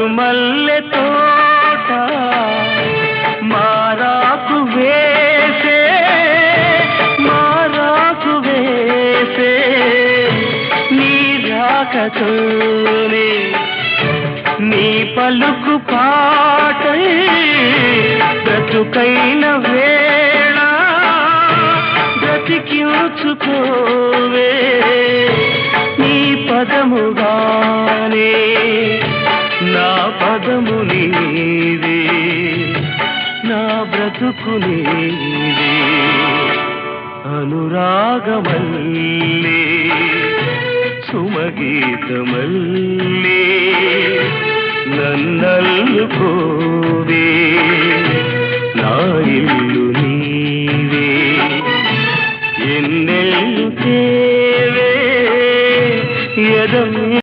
మరుమల్లె తోట మారాకు వేసే నీ రాకతోనే నీ పలుకు పాటై బ్రతుకైన వేళ బ్రతికించుకోవే నీ పదముగానే నా పదము నీవే నా బ్రతుకు నీవే అనురాగమల్లే సుమగీతమల్లే నన్నల్లుకోవే నా ఇల్లు